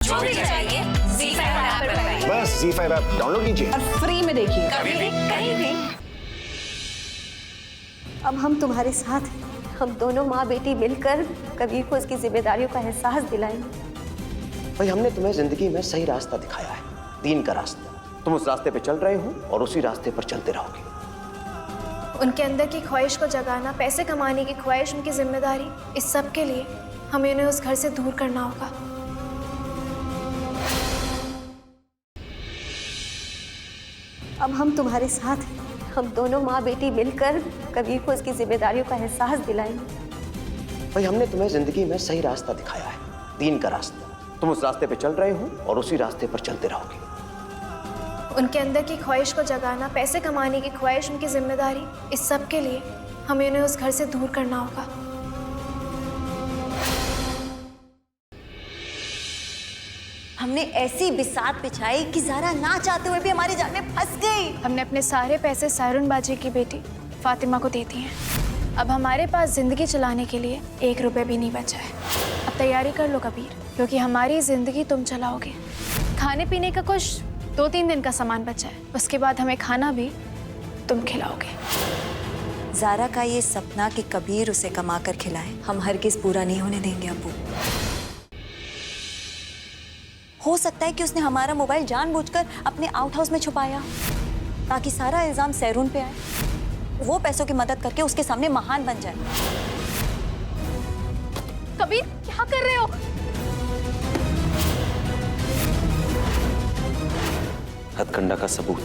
जो भी चाहिए ZEE5 ऐप पर पाइए। बस ZEE5 ऐप डाउनलोड कीजिए और फ्री में देखिए, कभी भी कहीं भी। अब हम तुम्हारे साथ हैं। हम दोनों माँ बेटी मिलकर कबीर को उसकी जिम्मेदारियों का एहसास दिलाएंगे। भाई हमने तुम्हें जिंदगी में सही रास्ता दिखाया है, दीन का रास्ता। तुम उस रास्ते पे चल रहे हो और उसी रास्ते पर चलते रहोगे। उनके अंदर की ख्वाहिश को जगाना, पैसे कमाने की ख्वाहिश, उनकी जिम्मेदारी, इस सब के लिए हमें उन्हें उस घर से दूर करना होगा। अब हम तुम्हारे साथ हैं। हम दोनों माँ बेटी मिलकर कबीर को उसकी जिम्मेदारियों का एहसास दिलाएंगे। भाई हमने तुम्हें जिंदगी में सही रास्ता दिखाया है, दीन का रास्ता। तुम उस रास्ते पे चल रहे हो और उसी रास्ते पर चलते रहोगे। उनके अंदर की ख्वाहिश को जगाना, पैसे कमाने की ख्वाहिश, उनकी जिम्मेदारी, इस सब के लिए हमें उन्हें उस घर से दूर करना होगा। हमने ऐसी बिसात बिछाई कि ज़ारा ना चाहते हुए भी हमारी जान में फंस गई। हमने अपने सारे पैसे सारून बाजी की बेटी फातिमा को दे दिए हैं। अब हमारे पास जिंदगी चलाने के लिए 1 रुपये भी नहीं बचा है। अब तैयारी कर लो कबीर, क्योंकि हमारी जिंदगी तुम चलाओगे। खाने पीने का कुछ 2-3 दिन का सामान बचा है, उसके बाद हमें खाना भी तुम खिलाओगे। ज़ारा का ये सपना कि कबीर उसे कमा कर खिलाए, हम हरगिज़ पूरा नहीं होने देंगे अब्बू। हो सकता है कि उसने हमारा मोबाइल जानबूझकर अपने आउट हाउस में छुपाया, ताकि सारा इल्जाम सैरून पे आए, वो पैसों की मदद करके उसके सामने महान बन जाए। कबीर क्या कर रहे हो? हथकंडा का सबूत।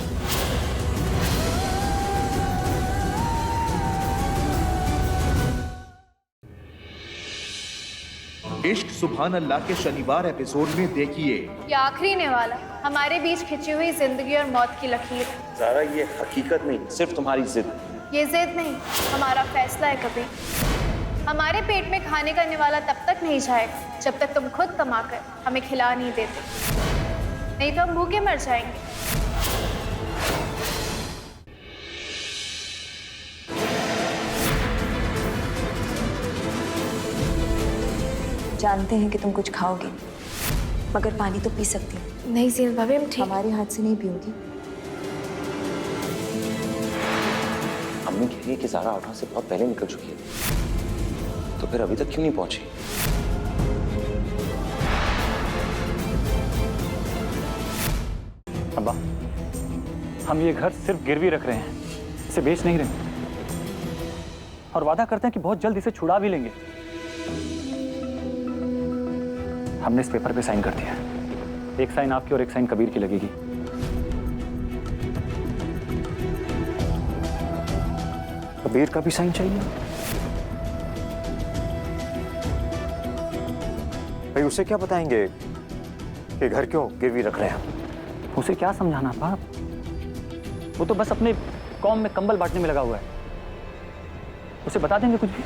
इश्क सुभान अल्लाह के शनिवार एपिसोड में देखिए। ये आखिरी ने वाला हमारे बीच खिंची हुई जिंदगी और मौत की लकीर। ज़ारा ये हकीकत नहीं, सिर्फ तुम्हारी जिद। ये जिद नहीं, हमारा फैसला है कबीर। हमारे पेट में खाने का निवाला तब तक नहीं जाएगा जब तक तुम खुद कमाकर हमें खिला नहीं देते, नहीं तो हम भूखे मर जाएंगे। जानते हैं कि तुम कुछ खाओगी, मगर पानी तो पी सकती हो। नहीं ज़ीनत भाभी, हम ठीक। हमारे हाथ से नहीं पियोगी। अम्मी कह रही है कि ज़ारा आउट हाउस से बहुत पहले निकल चुकी है, तो फिर अभी तक क्यों नहीं पहुंची? अब्बा, हम ये घर सिर्फ गिरवी रख रहे हैं, इसे बेच नहीं रहे, और वादा करते हैं कि बहुत जल्द इसे छुड़ा भी लेंगे। हमने इस पेपर पे साइन कर दिया है। एक साइन आपकी और एक साइन कबीर की लगेगी। कबीर का भी साइन चाहिए। भाई उसे क्या बताएंगे कि घर क्यों गिरवी रख रहे हैं? उसे क्या समझाना बाप, वो तो बस अपने कौम में कंबल बांटने में लगा हुआ है। उसे बता देंगे कुछ भी।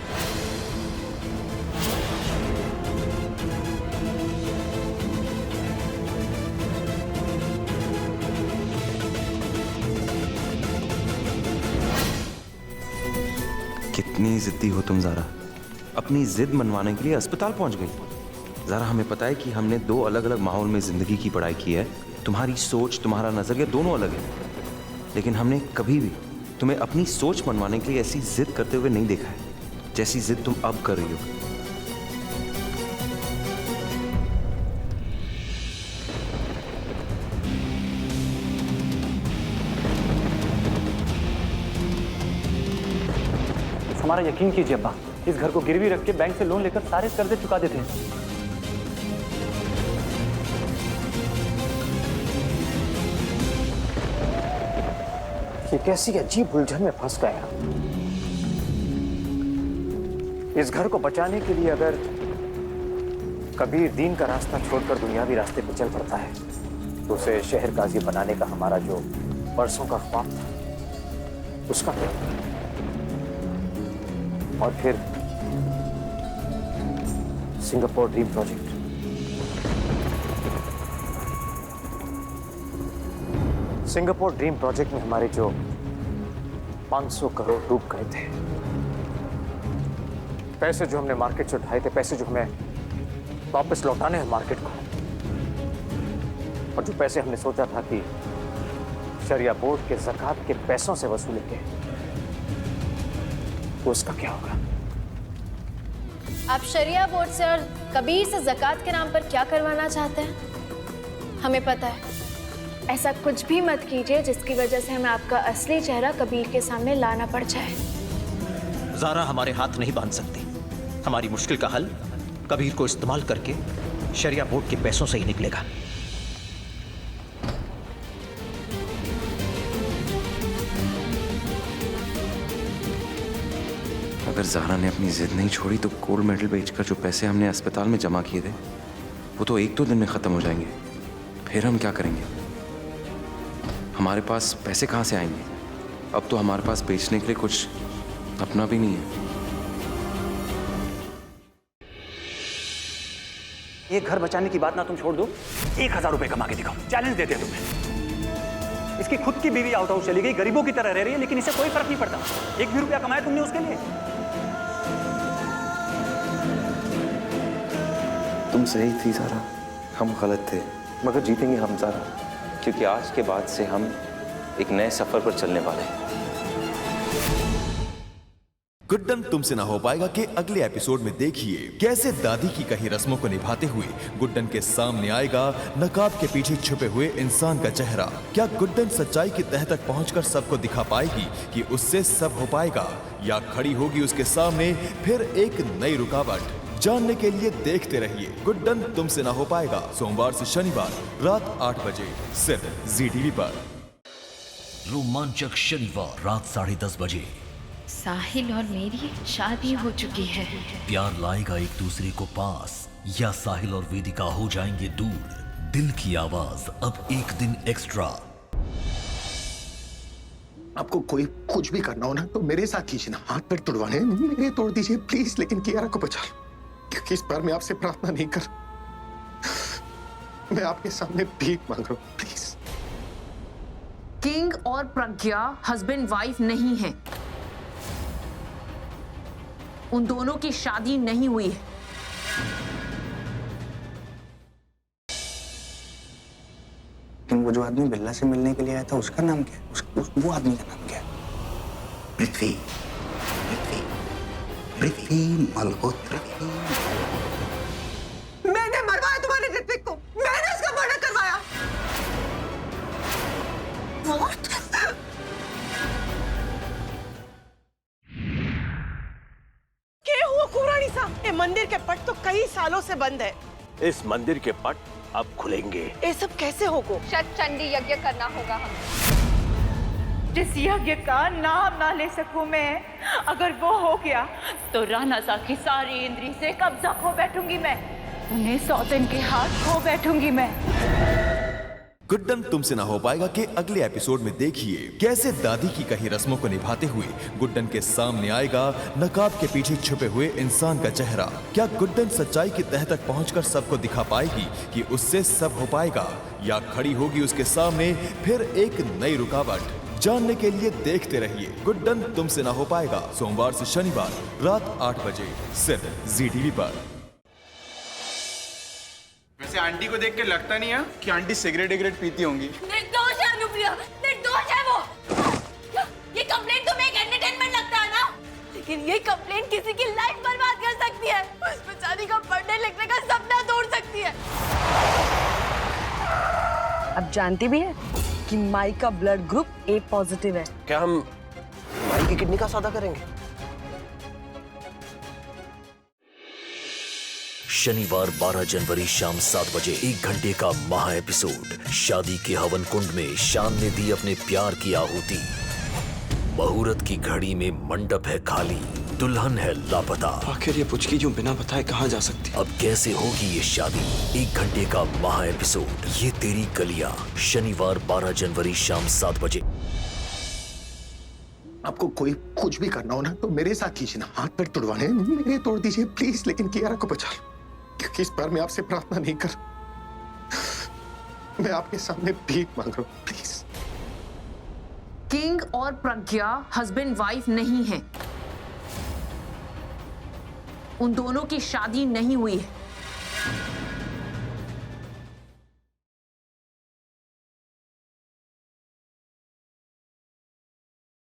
कितनी जिद्दी हो तुम ज़ारा, अपनी जिद मनवाने के लिए अस्पताल पहुंच गई। ज़ारा हमें पता है कि हमने 2 अलग अलग माहौल में ज़िंदगी की पढ़ाई की है, तुम्हारी सोच तुम्हारा नज़रिया दोनों अलग है, लेकिन हमने कभी भी तुम्हें अपनी सोच मनवाने के लिए ऐसी जिद करते हुए नहीं देखा है जैसी जिद तुम अब कर रही हो। हमारा यकीन कीजिए अब्बा, इस घर को गिरवी रख के बैंक से लोन लेकर सारे कर्जे चुका देते हैं। ये कैसी अजीब उलझन में फंस गया। इस घर को बचाने के लिए अगर कबीर दीन का रास्ता छोड़कर दुनियावी रास्ते पर चल पड़ता है, तो उसे शहर काजी बनाने का हमारा जो बरसों का ख्वाब था, उसका क्या? और फिर Singapore dream project. Singapore dream project में हमारे जो 500 करोड़ डूब गए थे, पैसे जो हमने मार्केट से उठाए थे, पैसे जो हमें वापस लौटाने हैं मार्केट को, और जो पैसे हमने सोचा था कि शरिया बोर्ड के ज़कात के पैसों से वसूलेंगे, तो उसका क्या होगा? आप शरिया बोर्ड से और कबीर से ज़कात के नाम पर क्या करवाना चाहते हैं? हमें पता है। ऐसा कुछ भी मत कीजिए जिसकी वजह से हमें आपका असली चेहरा कबीर के सामने लाना पड़ जाए। ज़ारा हमारे हाथ नहीं बांध सकती। हमारी मुश्किल का हल कबीर को इस्तेमाल करके शरिया बोर्ड के पैसों से ही निकलेगा। अगर ज़ारा ने अपनी जिद नहीं छोड़ी तो गोल्ड मेडल बेचकर जो पैसे हमने अस्पताल में जमा किए थे वो तो 1-2 दिन में ख़त्म हो जाएंगे। फिर हम क्या करेंगे? हमारे पास पैसे कहाँ से आएंगे? अब तो हमारे पास बेचने के लिए कुछ अपना भी नहीं है। ये घर बचाने की बात ना तुम छोड़ दो, 1000 रुपए कमा के दिखाओ, चैलेंज देते हैं तुम्हें। इसकी खुद की बीवी आउट हाउस चली गई, गरीबों की तरह रह रही है, लेकिन इसे कोई फर्क नहीं पड़ता। 1 भी रुपया कमाया तुमने उसके लिए? तुम सही थी ज़ारा, हम गलत थे, मगर जीतेंगे हम ज़ारा, क्योंकि आज के बाद से हम एक नए सफर पर चलने वाले हैं। गुड्डन तुमसे ना हो पाएगा के अगले एपिसोड में देखिए कैसे दादी की कही रस्मों को निभाते हुए गुड्डन के सामने आएगा नकाब के पीछे छुपे हुए इंसान का चेहरा। क्या गुड्डन सच्चाई की तह तक पहुंचकर सबको दिखा पाएगी कि उससे सब हो पाएगा, या खड़ी होगी उसके सामने फिर एक नई रुकावट? जानने के लिए देखते रहिए गुड्डन तुमसे ना हो पाएगा, सोमवार से शनिवार रात 8 बजे सिर्फ ZTV पर। रोमांचक शनिवार रात 10:30 बजे। साहिल और मेरी शादी हो चुकी है। प्यार लाएगा एक दूसरे को पास, या साहिल और वेदिका हो जाएंगे दूर? दिल की आवाज अब एक दिन एक्स्ट्रा। आपको कोई कुछ भी करना हो ना तो मेरे साथ कीजिए ना, हाथ पैर तुड़वाने मेरे तोड़ दीजिए प्लीज, लेकिन कियारा को बचा लो, क्योंकि इस बार मैं आपसे प्रार्थना नहीं कर, मैं आपके सामने भीख मांग रहा हूं प्लीज। किंग और प्रज्ञा हस्बैंड वाइफ नहीं है, उन दोनों की शादी नहीं हुई है। वो जो आदमी बिल्ला से मिलने के लिए आया था उसका नाम क्या है? वो आदमी का नाम क्या है? पृथ्वी, पृथ्वी, पृथ्वी मल्होत्रा। मैंने मरवाया तुम्हारे ऋत्विक को, मैंने उसका मर्डर करवाया। What? क्या हुआ कुरानी साहब? ये मंदिर के पट तो कई सालों से बंद है। इस मंदिर के पट अब खुलेंगे। ये सब कैसे होगा? चंडी यज्ञ करना होगा हमें। जिस यज्ञ का नाम ना ले सकूं मैं, अगर वो हो गया तो राणा साहब की सारी इंद्री से कब्जा खो बैठूंगी मैं, उन्हें सौतन के हाथ खो बैठूंगी मैं। गुड्डन तुमसे ना हो पाएगा के अगले एपिसोड में देखिए कैसे दादी की कही रस्मों को निभाते हुए गुड्डन के सामने आएगा नकाब के पीछे छुपे हुए इंसान का चेहरा। क्या गुड्डन सच्चाई की तह तक पहुंचकर सबको दिखा पाएगी कि उससे सब हो पाएगा, या खड़ी होगी उसके सामने फिर एक नई रुकावट? जानने के लिए देखते रहिए गुड्डन तुमसे ना हो पाएगा, सोमवार से शनिवार रात 8 बजे सिर्फ ZTV पर। वैसे आंटी को देख के लगता नहीं है कि आंटी सिगरेट पीती होंगी। निर्दोष है अनुप्रिया, निर्दोष है वो। ये कंप्लेंट तुम्हें एक एंटरटेनमेंट लगता है ना, लेकिन ये कंप्लेंट किसी की लाइफ बर्बाद कर सकती है, उस बेचारी का पढ़ने लिखने का सपना तोड़ सकती है। अब जानती भी है कि माई का ब्लड ग्रुप A पॉजिटिव है। क्या हम माई की किडनी का सौदा करेंगे? शनिवार 12 जनवरी शाम 7 बजे 1 घंटे का महा एपिसोड। शादी के हवन कुंड में शान ने दी अपने प्यार की आहुति। मुहूर्त की घड़ी में मंडप है खाली, दुल्हन है लापता। आखिर ये पुचकी जो बिना बताए कहाँ जा सकती? अब कैसे होगी ये शादी? 1 घंटे का महा एपिसोड ये तेरी कलियां, शनिवार 12 जनवरी शाम 7 बजे। आपको कोई कुछ भी करना हो ना तो मेरे साथ कीजिए ना, हाथ पैर तुड़वाने मेरे तोड़ दीजिए प्लीज, लेकिन कियारा को बचा लो, क्योंकि इस बार मैं आपसे प्रार्थना नहीं कर, मैं आपके सामने भीख मांग रहा हूं प्लीज। किंग और प्रज्ञा हस्बैंड वाइफ नहीं है, उन दोनों की शादी नहीं हुई है।